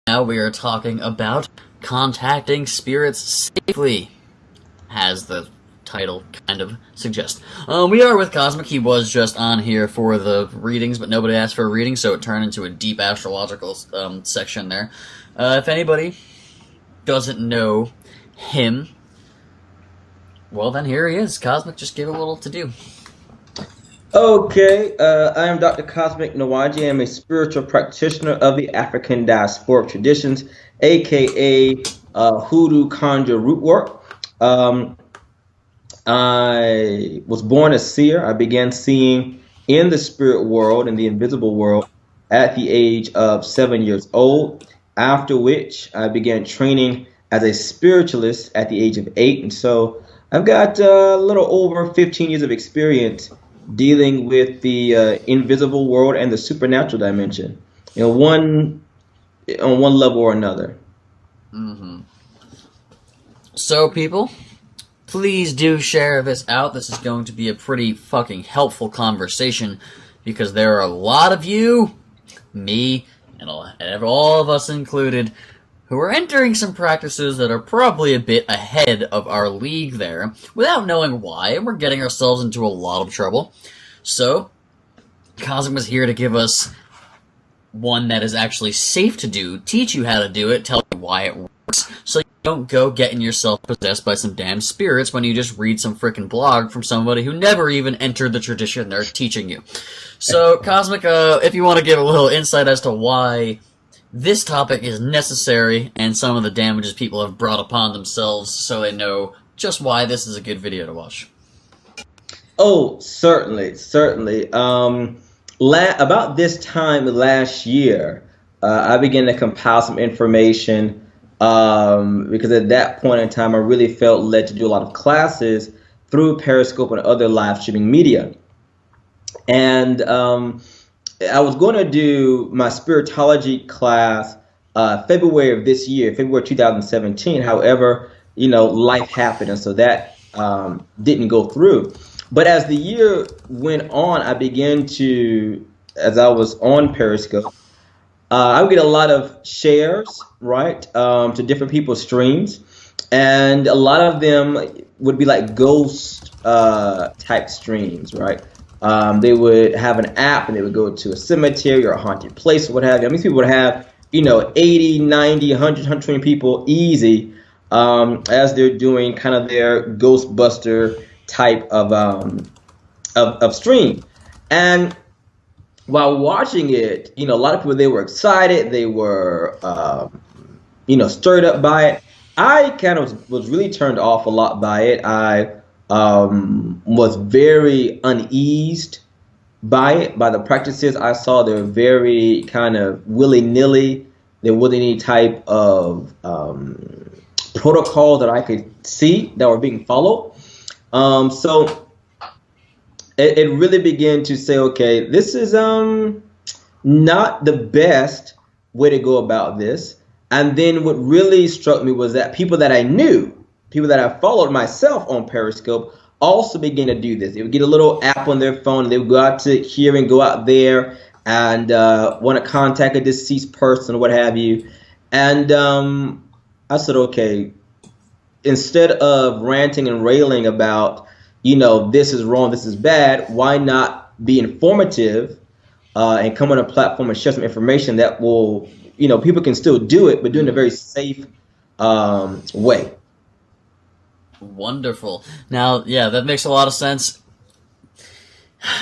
now we are talking about contacting spirits safely, as the title kind of suggests. We are with Cosmic. He was just on here for the readings, but nobody asked for a reading, so it turned into a deep astrological section there. If anybody doesn't know him, well then here he is. Cosmic just gave a little to do. Okay, I am Dr. Cosmic Nawaji. I am a spiritual practitioner of the African diasporic traditions, aka Hoodoo Conjure Root Work. I was born a seer. I began seeing in the spirit world, in the invisible world, at the age of 7 years old, after which I began training as a spiritualist at the age of 8. And so I've got a little over 15 years of experience dealing with the invisible world and the supernatural dimension, on one level or another. So, people, please do share this out. This is going to be a pretty fucking helpful conversation, because there are a lot of you, me, and all of us included, who are entering some practices that are probably a bit ahead of our league there, without knowing why, and we're getting ourselves into a lot of trouble. So, Cosmic was here to give us one that is actually safe to do, teach you how to do it, tell you why it works, so you don't go getting yourself possessed by some damn spirits when you just read some frickin' blog from somebody who never even entered the tradition they're teaching you. So, Cosmic, if you want to give a little insight as to why this topic is necessary, and some of the damages people have brought upon themselves, so they know just why this is a good video to watch. Oh, certainly. About this time last year, I began to compile some information because at that point in time, I really felt led to do a lot of classes through Periscope and other live streaming media. And I was going to do my spiritology class February of this year, February 2017. However, life happened, and so that didn't go through. But as the year went on, I began to, as I was on Periscope, I would get a lot of shares, right, to different people's streams. And a lot of them would be like ghost type streams, right? They would have an app and they would go to a cemetery or a haunted place or what have you. I mean, people would have, 80, 90, 100, 120 people easy as they're doing kind of their Ghostbuster type of stream. And while watching it, a lot of people, they were excited, they were stirred up by it. I kind of was really turned off a lot by it. I was very uneased by the practices I saw. They were very kind of willy-nilly. There wasn't any type of protocol that I could see that were being followed. So it really began to say, okay, this is not the best way to go about this. And then what really struck me was that people that I knew, people that I followed myself on Periscope, also began to do this. They would get a little app on their phone, and they would go out to here and go out there and want to contact a deceased person or what have you. And I said, okay, instead of ranting and railing about, this is wrong, this is bad, why not be informative and come on a platform and share some information that will, people can still do it, but do it in a very safe way. Wonderful. Now, yeah, that makes a lot of sense.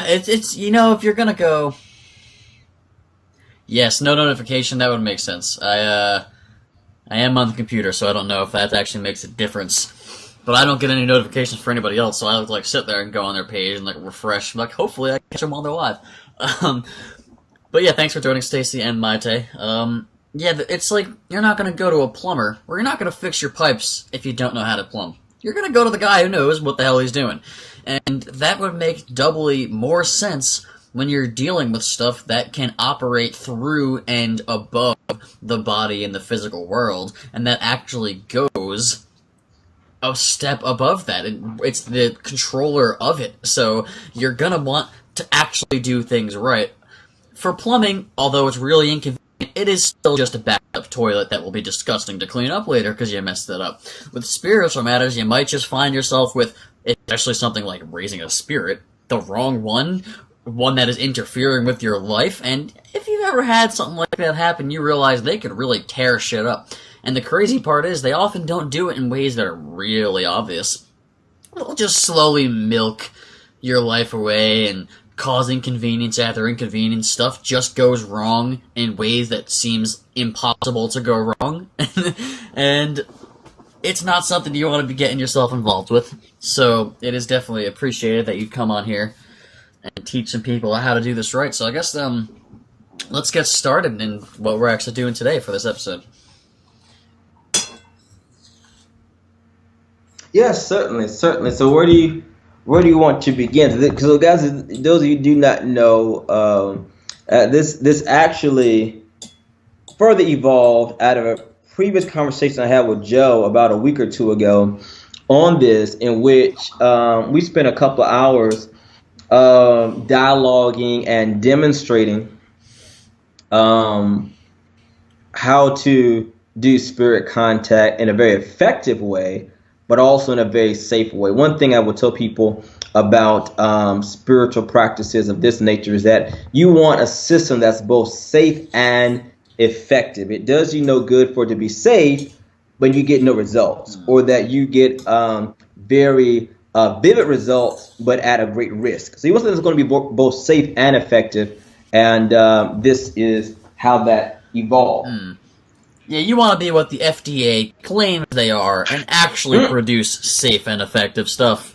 It's if you're gonna go, yes, no notification, that would make sense. I am on the computer, so I don't know if that actually makes a difference. But I don't get any notifications for anybody else, so I would sit there and go on their page and refresh. Hopefully I catch them while they're live. But yeah, thanks for joining, Stacy and Maite. Yeah, it's you're not gonna go to a plumber, or you're not gonna fix your pipes if you don't know how to plumb. You're gonna go to the guy who knows what the hell he's doing. And that would make doubly more sense when you're dealing with stuff that can operate through and above the body in the physical world, and that actually goes a step above that. It's the controller of it, so you're gonna want to actually do things right. For plumbing, although it's really inconvenient, it is still just a backup toilet that will be disgusting to clean up later because you messed it up. With spiritual matters, you might just find yourself with, especially something like raising a spirit, the wrong one that is interfering with your life, and if you've ever had something like that happen, you realize they could really tear shit up. And the crazy part is, they often don't do it in ways that are really obvious. They'll just slowly milk your life away and cause inconvenience after inconvenience. Stuff just goes wrong in ways that seems impossible to go wrong. And it's not something you want to be getting yourself involved with. So it is definitely appreciated that you come on here and teach some people how to do this right. So I guess let's get started in what we're actually doing today for this episode. Yes, certainly. So where do you want to begin? Because guys, those of you who do not know, this actually further evolved out of a previous conversation I had with Joe about a week or two ago on this, in which we spent a couple of hours dialoguing and demonstrating how to do spirit contact in a very effective way, but also in a very safe way. One thing I would tell people about spiritual practices of this nature is that you want a system that's both safe and effective. It does you no good for it to be safe, but you get no results, or that you get very vivid results, but at a great risk. So you want something that's going to be both safe and effective, and this is how that evolved. Yeah, you want to be what the FDA claims they are and actually produce safe and effective stuff.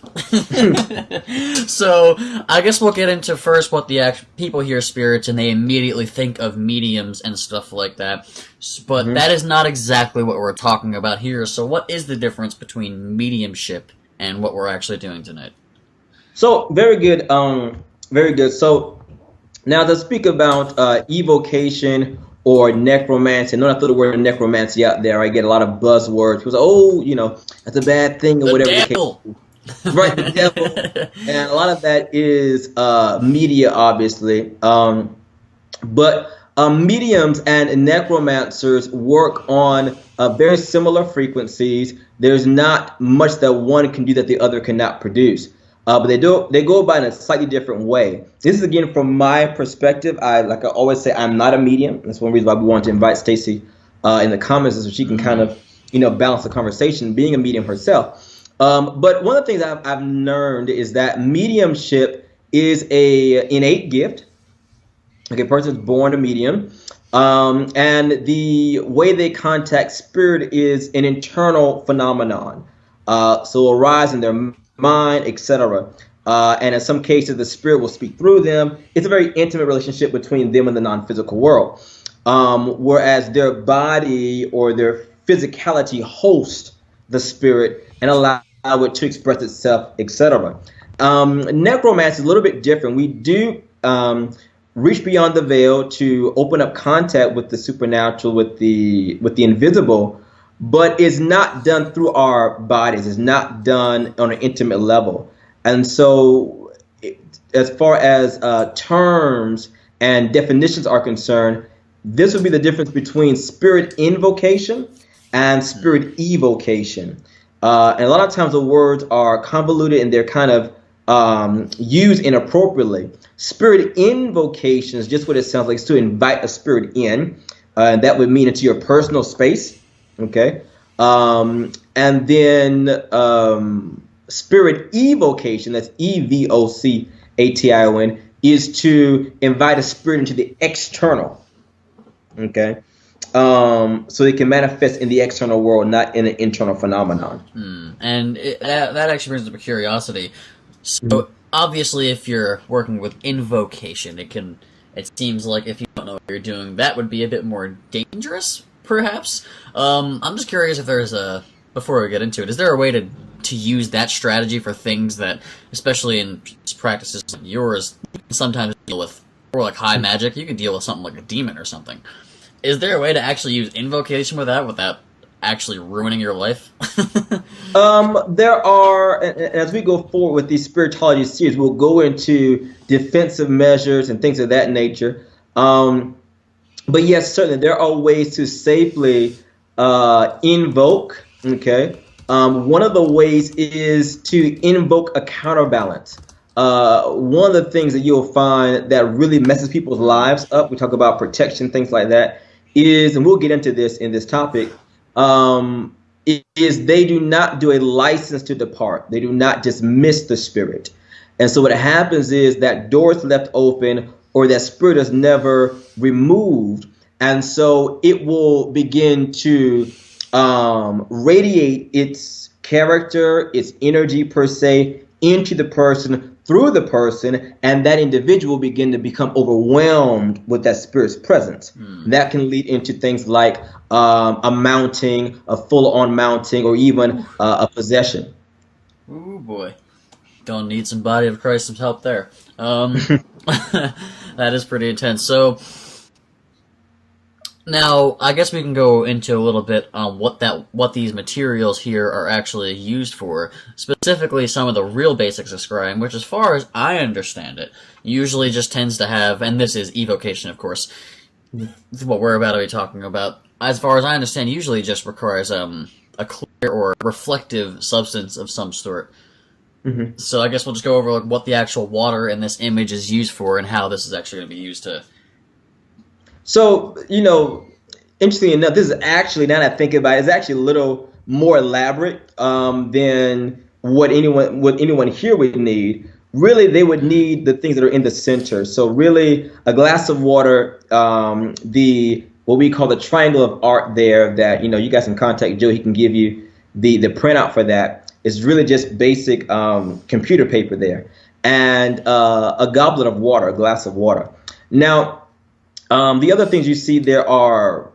So, I guess we'll get into first what the people hear spirits and they immediately think of mediums and stuff like that. But that is not exactly what we're talking about here. So what is the difference between mediumship and what we're actually doing tonight? So, very good. Very good. So, now to speak about evocation or necromancy. Notice I throw the word necromancy out there. I get a lot of buzzwords. People say, "Oh, that's a bad thing," or the whatever. Devil. Right, the devil. And a lot of that is media, obviously. But mediums and necromancers work on very similar frequencies. There's not much that one can do that the other cannot produce. But they go about it in a slightly different way. This is, again, from my perspective. Like I always say, I'm not a medium. That's one reason why we wanted to invite Stacy in the comments, so she can kind of, balance the conversation, being a medium herself. But one of the things I've learned is that mediumship is a innate gift. Okay, a person's born a medium. And the way they contact spirit is an internal phenomenon. So arise in their mind, etc. And in some cases, the spirit will speak through them. It's a very intimate relationship between them and the non-physical world. Whereas their body or their physicality host the spirit and allow it to express itself, etc. Necromancy is a little bit different. We do reach beyond the veil to open up contact with the supernatural, with the invisible, but it's not done through our bodies. It's not done on an intimate level. And so as far as terms and definitions are concerned, this would be the difference between spirit invocation and spirit evocation. And a lot of times the words are convoluted and they're kind of used inappropriately. Spirit invocation is just what it sounds like. It's to invite a spirit in. And that would mean into your personal space. Okay. And then spirit evocation, that's evocation, is to invite a spirit into the external. Okay. So they can manifest in the external world, not in an internal phenomenon. And that actually brings up a curiosity. So obviously, if you're working with invocation, it seems like if you don't know what you're doing, that would be a bit more dangerous, perhaps. I'm just curious if there's before we get into it, is there a way to use that strategy for things that, especially in practices like yours, you can sometimes deal with, or like high magic, you can deal with something like a demon or something. Is there a way to actually use invocation with that without actually ruining your life? There are, and as we go forward with these spirituality series, we'll go into defensive measures and things of that nature. But yes, certainly there are ways to safely invoke. Okay, one of the ways is to invoke a counterbalance. One of the things that you'll find that really messes people's lives up, we talk about protection, things like that, is, and we'll get into this in this topic, is they do not do a license to depart. They do not dismiss the spirit. And so what happens is that door is left open, or that spirit is never removed. And so it will begin to radiate its character, its energy per se, into the person, through the person, and that individual begin to become overwhelmed with that spirit's presence. That can lead into things like a mounting, a full-on mounting, or even a possession. Ooh boy, gonna need some body of Christ some help there. That is pretty intense. So now I guess we can go into a little bit on what these materials here are actually used for. Specifically, some of the real basics of scrying, which, as far as I understand it, usually just tends to have, and this is evocation, of course, what we're about to be talking about. As far as I understand, usually just requires a clear or reflective substance of some sort. So I guess we'll just go over what the actual water in this image is used for and how this is actually going to be used to. So, interestingly enough, this is actually, now that I think about it, it's actually a little more elaborate than what anyone here would need. Really, they would need the things that are in the center. So really, a glass of water, what we call the triangle of art there, that, you guys can contact Joe, he can give you the printout for that. It's really just basic computer paper there. And a goblet of water, a glass of water. Now, the other things you see there are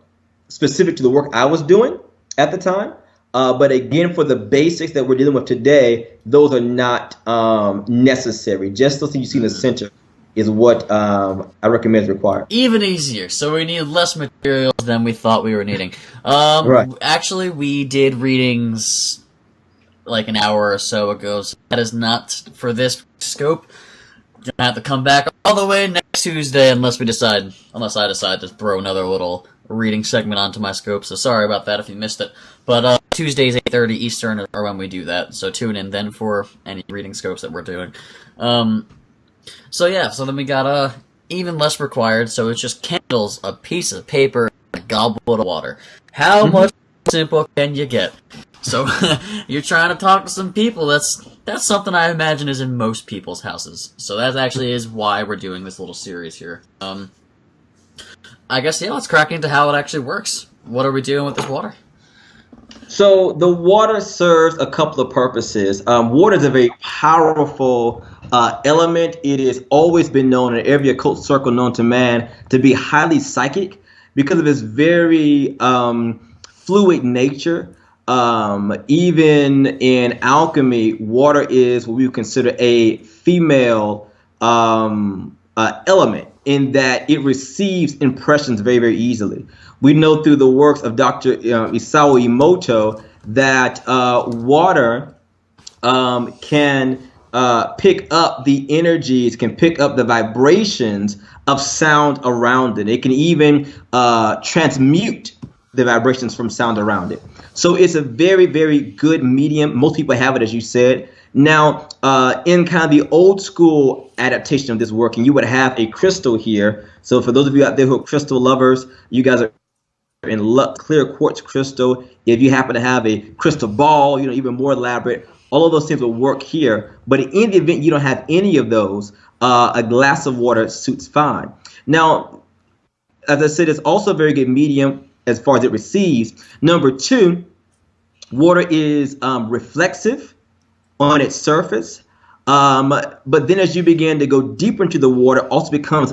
specific to the work I was doing at the time. But again, for the basics that we're dealing with today, those are not necessary. Just those things you see in the center is what I recommend is required. Even easier. So we need less materials than we thought we were needing. Right. Actually, we did readings like an hour or so ago, so that is not for this scope. You're gonna have to come back all the way next Tuesday unless I decide to throw another little reading segment onto my scope. So sorry about that if you missed it. But Tuesdays 8:30 Eastern are when we do that. So tune in then for any reading scopes that we're doing. So then we got even less required. So it's just candles, a piece of paper, and a goblet of water. How much simple can you get? So you're trying to talk to some people. That's something I imagine is in most people's houses. So that actually is why we're doing this little series here. I guess, let's crack into how it actually works. What are we doing with this water? So the water serves a couple of purposes. Water is a very powerful element. It has always been known in every occult circle known to man to be highly psychic because of its very fluid nature. Even in alchemy, water is what we would consider a female element, in that it receives impressions very, very easily. We know through the works of Dr. Isao Emoto that water can pick up the energies, can pick up the vibrations of sound around it. It can even transmute the vibrations from sound around it. So it's a very, very good medium. Most people have it, as you said. Now, in kind of the old school adaptation of this work, and you would have a crystal here. So for those of you out there who are crystal lovers, you guys are in clear quartz crystal. If you happen to have a crystal ball, even more elaborate, all of those things will work here. But in the event you don't have any of those, a glass of water suits fine. Now, as I said, it's also a very good medium as far as it receives. Number two, water is reflexive on its surface. But then as you begin to go deeper into the water, also becomes,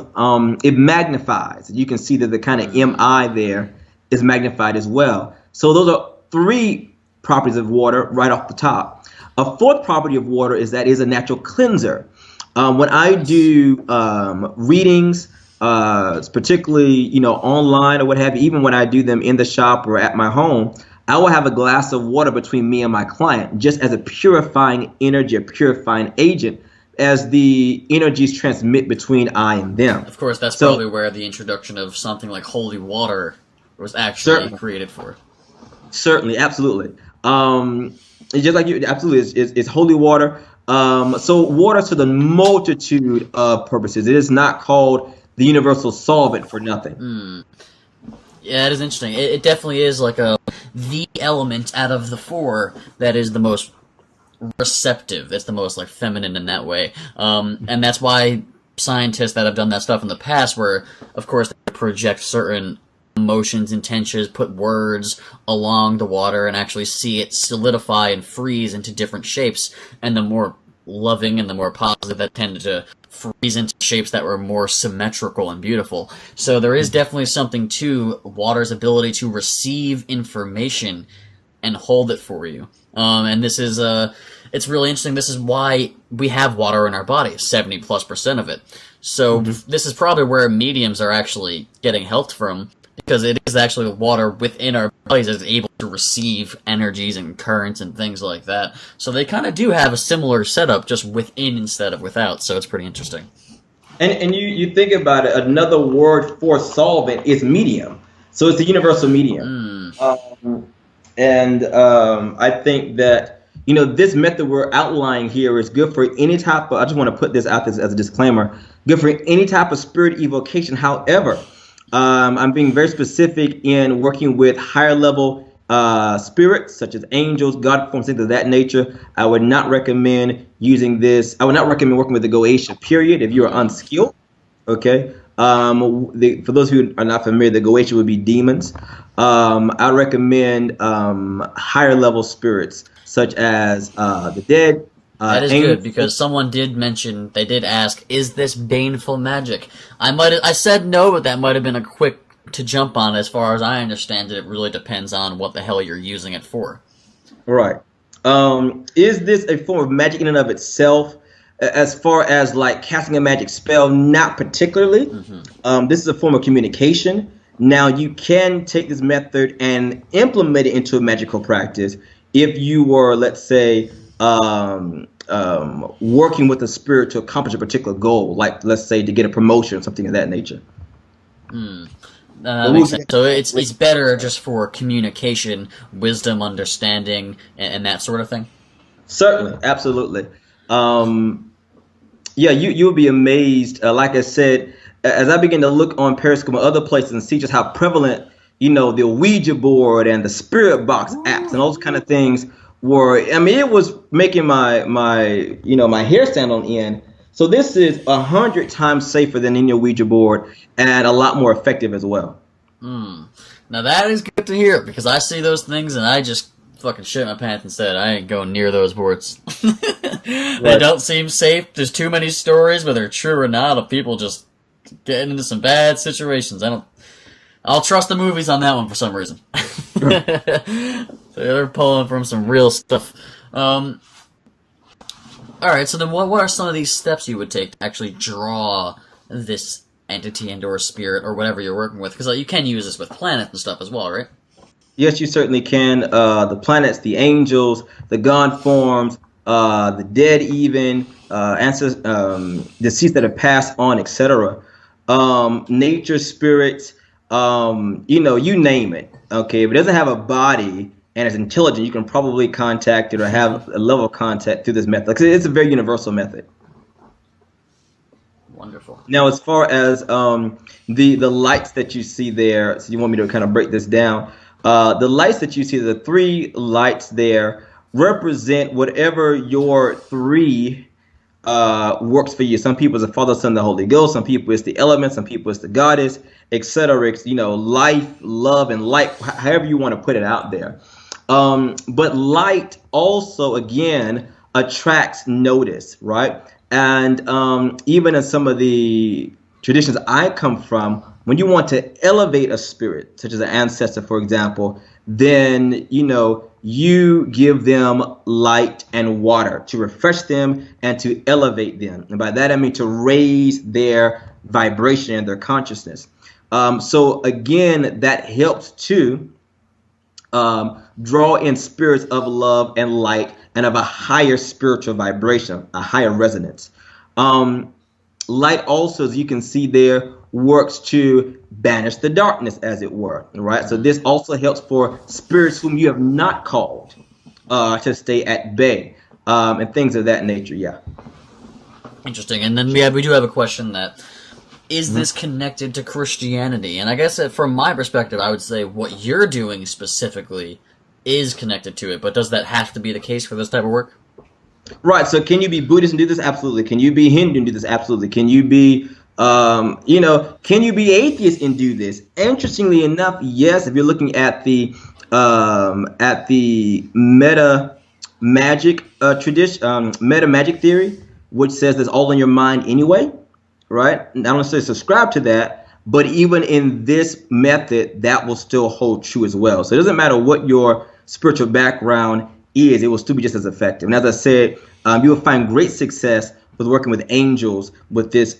it magnifies. You can see that the kind of MI there is magnified as well. So those are three properties of water right off the top. A fourth property of water is that it is a natural cleanser. When I do readings, particularly, online or what have you, even when I do them in the shop or at my home, I will have a glass of water between me and my client, just as a purifying energy, a purifying agent, as the energies transmit between I and them. Of course, that's So probably where the introduction of something like holy water was actually certainly, created for. certainly, absolutely. It's just like you, absolutely, it's holy water. So water to the multitude of purposes. It is not called the universal solvent for nothing. Yeah, it is interesting. It definitely is like the element out of the four that is the most receptive. It's the most like feminine in that way. And that's why scientists that have done that stuff in the past, where of course they project certain emotions, intentions, put words along the water, and actually see it solidify and freeze into different shapes. And the more loving and the more positive, that tended to freeze into shapes that were more symmetrical and beautiful. So there is definitely something to water's ability to receive information and hold it for you. And this is it's really interesting. This is why we have water in our bodies, 70+% of it. So this is probably where mediums are actually getting helped from, because it is actually the water within our bodies that is able to receive energies and currents and things like that. So they kind of do have a similar setup, just within instead of without. So it's pretty interesting. And you think about it, another word for solvent is medium. So it's a universal medium. I think that, this method we're outlining here is good for any type of, I just want to put this out as a disclaimer, good for any type of spirit evocation. However, I'm being very specific in working with higher level spirits such as angels, God forms, things of that nature. I would not recommend using this. I would not recommend working with the Goetia, period, if you are unskilled. Okay. For those who are not familiar, the Goetia would be demons. I recommend higher level spirits such as the dead. That is good, because someone did mention, they did ask, is this baneful magic? I said no, but that might have been a quick to jump on. As far as I understand it, it really depends on what the hell you're using it for. Right. Is this a form of magic in and of itself? As far as like casting a magic spell, not particularly. This is a form of communication. Now you can take this method and implement it into a magical practice if you were, let's say, working with a spirit to accomplish a particular goal, like let's say to get a promotion or something of that nature. That makes sense. So it's better just for communication, wisdom, understanding, and that sort of thing. Certainly, absolutely. Yeah, you'll be amazed. Like I said, as I begin to look on Periscope and other places and see just how prevalent, the Ouija board and the Spirit Box apps and those kind of things were. I mean, it was making my hair stand on end. So this is 100 times safer than any Ouija board and a lot more effective as well. Now that is good to hear, because I see those things and I just fucking shit my pants and said I ain't going near those boards. They don't seem safe. There's too many stories, whether true or not, of people just getting into some bad situations. I'll trust the movies on that one for some reason. They're pulling from some real stuff. Alright, so then what are some of these steps you would take to actually draw this entity and or spirit or whatever you're working with? Because you can use this with planets and stuff as well, right? Yes, you certainly can. The planets, the angels, the God forms, the dead even, ancestors, deceased that have passed on, etc. Nature spirits, you name it. Okay, if it doesn't have a body and it's intelligent, you can probably contact it or have a level of contact through this method. Like, it's a very universal method. Wonderful. Now, as far as the lights that you see there, so you want me to kind of break this down. The lights that you see, the 3 lights there, represent whatever your 3 works for you. Some people it's the Father, Son, the Holy Ghost. Some people it's the elements. Some people it's the goddess, etc. Life, love, and light. However you want to put it out there. But light also, again, attracts notice, right? And even in some of the traditions I come from, when you want to elevate a spirit, such as an ancestor, for example, then, you give them light and water to refresh them and to elevate them. And by that, I mean to raise their vibration and their consciousness. So again, that helps to draw in spirits of love and light and of a higher spiritual vibration, a higher resonance. Light also, as you can see there, works to banish the darkness, as it were, right? So this also helps for spirits whom you have not called to stay at bay, and things of that nature. Yeah. Interesting. And then we do have a question that, is this connected to Christianity? And I guess that from my perspective, I would say what you're doing specifically is connected to it, but does that have to be the case for this type of work? Right. So can you be Buddhist and do this? Absolutely. Can you be Hindu and do this? Absolutely. Can you be, can you be atheist and do this? Interestingly enough, yes. If you're looking at the meta magic meta magic theory, which says that's all in your mind anyway, right? I don't necessarily subscribe to that, but even in this method, that will still hold true as well. So it doesn't matter what your spiritual background is, it will still be just as effective. And as I said, you will find great success with working with angels with this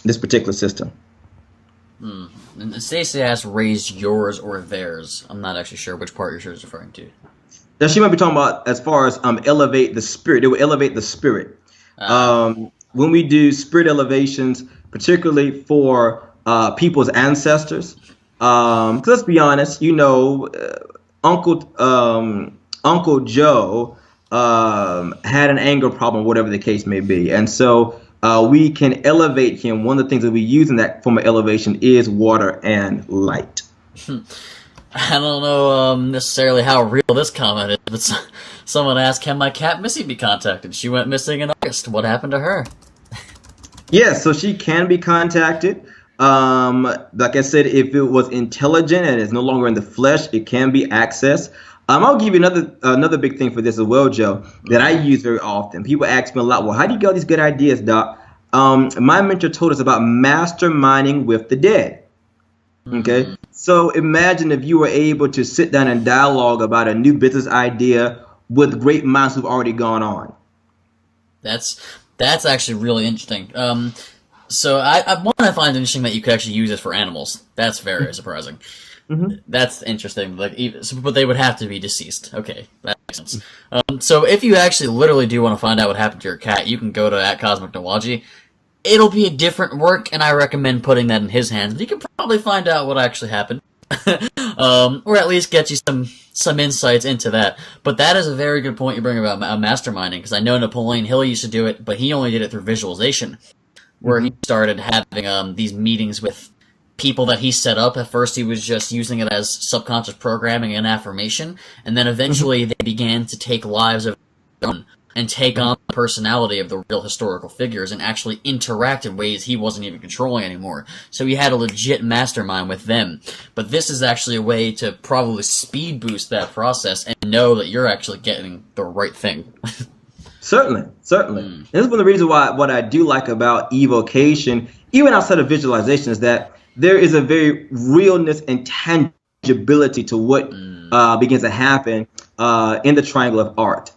this particular system. And Stacey asked, raise yours or theirs. I'm not actually sure which part you're referring to. Now she might be talking about as far as elevate the spirit. It will elevate the spirit. When we do spirit elevations, particularly for people's ancestors, because let's be honest, Uncle Joe had an anger problem, whatever the case may be. And so we can elevate him. One of the things that we use in that form of elevation is water and light. I don't know necessarily how real this comment is, but someone asked, can my cat Missy be contacted? She went missing in August. What happened to her? Yes, so she can be contacted. Like I said, if it was intelligent and is no longer in the flesh, it can be accessed. I'll give you another big thing for this as well, Joe, that I use very often. People ask me a lot, well, how do you get all these good ideas, Doc? My mentor told us about masterminding with the dead. Okay, so imagine if you were able to sit down and dialogue about a new business idea with great minds who've already gone on. That's actually really interesting. So one I find interesting that you could actually use it for animals. That's very surprising. That's interesting. But they would have to be deceased. Okay, that makes sense. So if you actually literally do want to find out what happened to your cat, you can go to @CosmicNoology. It'll be a different work, and I recommend putting that in his hands. But you can probably find out what actually happened, or at least get you some insights into that. But that is a very good point you bring about masterminding, because I know Napoleon Hill used to do it, but he only did it through visualization, where he started having these meetings with people that he set up. At first, he was just using it as subconscious programming and affirmation, and then eventually they began to take lives of their own and take on the personality of the real historical figures and actually interact in ways he wasn't even controlling anymore. So he had a legit mastermind with them. But this is actually a way to probably speed boost that process and know that you're actually getting the right thing. Certainly. And this is one of the reasons why what I do like about evocation, even outside of visualization, is that there is a very realness and tangibility to what begins to happen in the triangle of art.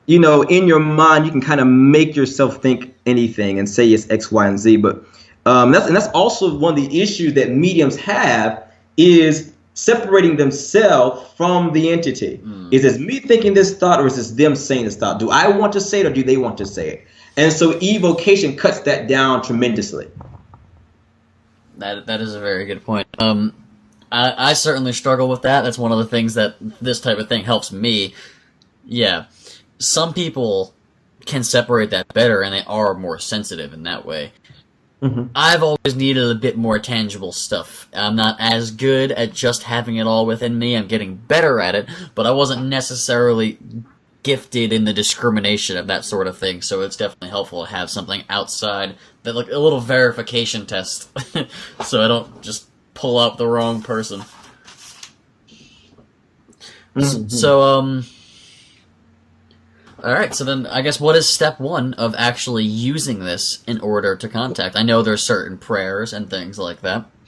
In your mind, you can kind of make yourself think anything and say it's X, Y, and Z. But that's also one of the issues that mediums have, is separating themselves from the entity. Is this me thinking this thought, or is this them saying this thought? Do I want to say it, or do they want to say it? And so evocation cuts that down tremendously. That is a very good point. I certainly struggle with that. That's one of the things that this type of thing helps me. Yeah. Some people can separate that better, and they are more sensitive in that way. I've always needed a bit more tangible stuff. I'm not as good at just having it all within me. I'm getting better at it, but I wasn't necessarily gifted in the discrimination of that sort of thing, so it's definitely helpful to have something outside, that, like a little verification test, so I don't just pull out the wrong person. So, alright, so then I guess what is step one of actually using this in order to contact? I know there's certain prayers and things like that.